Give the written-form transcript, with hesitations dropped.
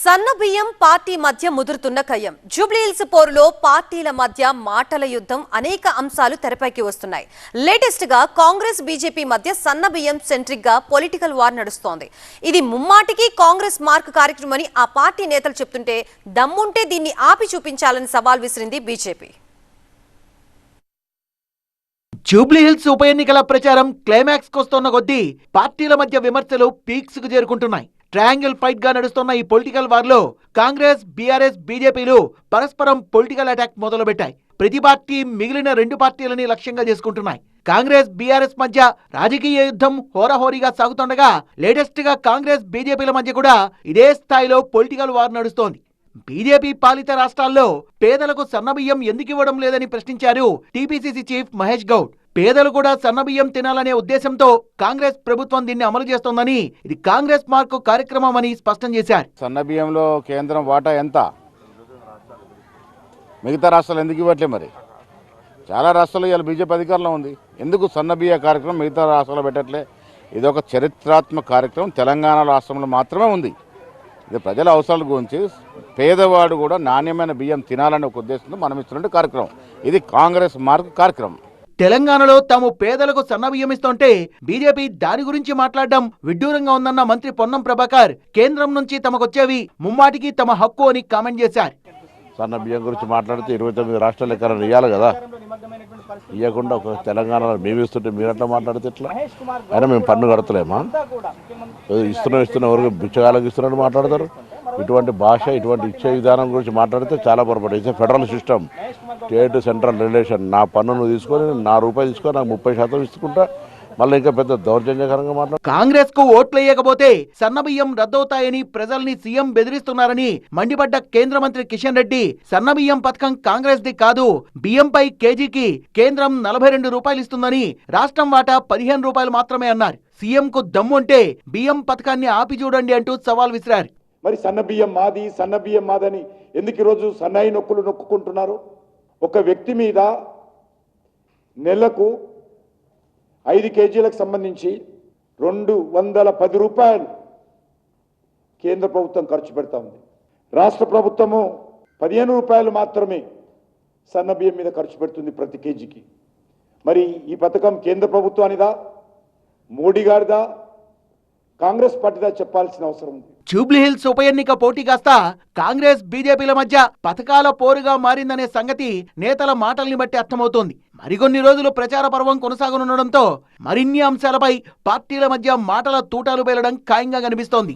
సన్న బియ్యం పార్టీ మధ్య ముదురుతున్న కయ్యం. జూబ్లీహిల్స్ పోరులో పార్టీల మధ్య మాటల యుద్ధం అనేక అంశాలు తెరపైకి వస్తున్నాయి. లేటెస్ట్ గా కాంగ్రెస్ బీజేపీ మధ్య సన్న బియ్యం సెంట్రిక్ గా పొలిటికల్ వార్ నడుస్తోంది. ఇది ముమ్మాటికి కాంగ్రెస్ మార్క్ కార్యక్రమని ఆ పార్టీ నేతలు చెప్తుంటే దమ్ముంటే దీన్ని ఆపి చూపించాలని సవాల్ విసిరింది బీజేపీ. జూబ్లీహిల్స్ ఉప ఎన్నికల ప్రచారం క్లైమాక్స్ కొస్తున్న కొద్దీ పార్టీల మధ్య విమర్శలు పీక్స్ కు చేరుకుంటున్నాయి. ట్రయాంగిల్ ఫైట్ గా నడుస్తున్న ఈ పొలిటికల్ వార్ లో కాంగ్రెస్, బీఆర్ఎస్, బీజేపీలు పరస్పరం పొలిటికల్ అటాక్ మొదలుపెట్టాయి. ప్రతి పార్టీ మిగిలిన రెండు పార్టీలని లక్ష్యంగా చేసుకుంటున్నాయి. కాంగ్రెస్, బీఆర్ఎస్ మధ్య రాజకీయ యుద్ధం హోరాహోరీగా సాగుతుండగా లేటెస్ట్ గా కాంగ్రెస్, బీజేపీల మధ్య కూడా ఇదే స్థాయిలో పొలిటికల్ వార్ నడుస్తోంది. బీజేపీ పాలిత రాష్ట్రాల్లో పేదలకు సన్నబియ్యం ఎందుకు ఇవ్వడం లేదని ప్రశ్నించారు టీపీసీసీ చీఫ్ మహేష్ గౌడ్. పేదలు కూడా సన్నబియ్యం తినాలనే ఉద్దేశంతో కాంగ్రెస్ ప్రభుత్వం దీన్ని అమలు చేస్తోందని, ఇది కాంగ్రెస్ మార్కు కార్యక్రమం అని స్పష్టం చేశారు. సన్నబియ్యంలో కేంద్రం వాటా ఎంత? మిగతా రాష్ట్రాలు ఎందుకు ఇవ్వట్లే? మరి చాలా రాష్ట్రాలు ఇవాళ బీజేపీ అధికారంలో ఉంది. ఎందుకు సన్నబియ్య కార్యక్రమం మిగతా రాష్ట్రాల్లో పెట్టట్లే? ఇది ఒక చరిత్రాత్మక కార్యక్రమం తెలంగాణ రాష్ట్రంలో మాత్రమే ఉంది. ఇది ప్రజల అవసరాల గురించి పేదవాడు కూడా నాణ్యమైన బియ్యం తినాలనే ఒక ఉద్దేశంతో మనం ఇస్తున్న కార్యక్రమం. ఇది కాంగ్రెస్ మార్క్ కార్యక్రమం. తెలంగాణలో తాము పేదలకు సన్నబియ్యం ఇస్తుంటే బీజేపీ దాని గురించి మాట్లాడడం విడ్డూరంగా ఉందన్న మంత్రి పొన్నం ప్రభాకర్ కేంద్రం నుంచి తమకొచ్చేవి ముమ్మాటికి తమ హక్కు అని కామెంట్ చేశారు. సన్న బియ్యం గురించి మాట్లాడితే 29 రాష్ట్రాల ఎకరాలు ఇవ్వాలి కదా, ఇవ్వకుండా ఒక తెలంగాణలో మేము ఇస్తుంటే మీరు అట్లా మాట్లాడితే ఎట్లా? అయినా మేము పన్ను కడతలేమా? ఇస్తున్న వరకు బిచ్చగాళ్ళకి ఇస్తున్నట్టు మాట్లాడతారు. ఇటువంటి భాష, ఇటువంటి ఇచ్చే విధానం గురించి మాట్లాడితే చాలా పొరపాటు. It's federal system, state central relation. నా పన్ను నువ్వు తీసుకొని నా రూపాయలు తీసుకొని నాకు 30% ఇస్తుకుంటా, మళ్ళీ ఇంకా పెద్ద దౌర్జన్యకరంగా మాట్లాడు. కాంగ్రెస్ కు ఓట్లు వేయకపోతే సన్నబియ్యం రద్దవుతాయని ప్రజల్ని సీఎం బెదిరిస్తున్నారని మండిపడ్డ కేంద్ర మంత్రి కిషన్ రెడ్డి, సన్నబియ్యం పథకం కాంగ్రెస్ ది కాదు, బియ్యంపై కేజీకి కేంద్రం 42 రూపాయలు ఇస్తుందని, రాష్ట్రం వాటా 15 రూపాయలు మాత్రమే అన్నారు. సీఎం కు దమ్ముంటే బియ్యం పథకాన్ని ఆపి చూడండి అంటూ సవాల్ విసిరారు. మరి సన్నబియ్యం మాది, సన్నబియ్యం మాదని ఎందుకు ఈరోజు సన్నాయి నొక్కులు నొక్కుంటున్నారు? ఒక వ్యక్తి మీద నెలకు 5 కేజీలకు సంబంధించి 210 రూపాయలు కేంద్ర ప్రభుత్వం ఖర్చు పెడతా ఉంది. రాష్ట్ర ప్రభుత్వము 15 రూపాయలు మాత్రమే సన్నబియ్యం మీద ఖర్చు పెడుతుంది ప్రతి కేజీకి. మరి ఈ పథకం కేంద్ర ప్రభుత్వానిదా, మోడీ గారిదా, కాంగ్రెస్ పార్టీదా చెప్పాల్సిన అవసరం ఉంది. జూబ్లీహిల్స్ ఉప ఎన్నిక పోటీ కాస్త కాంగ్రెస్, బీజేపీల మధ్య పథకాల పోరుగా మారిందనే సంగతి నేతల మాటల్ని బట్టి అర్థమవుతోంది. మరికొన్ని రోజులు ప్రచార పర్వం కొనసాగనుండడంతో మరిన్ని అంశాలపై పార్టీల మధ్య మాటల తూటాలు పేలడం ఖాయంగా కనిపిస్తోంది.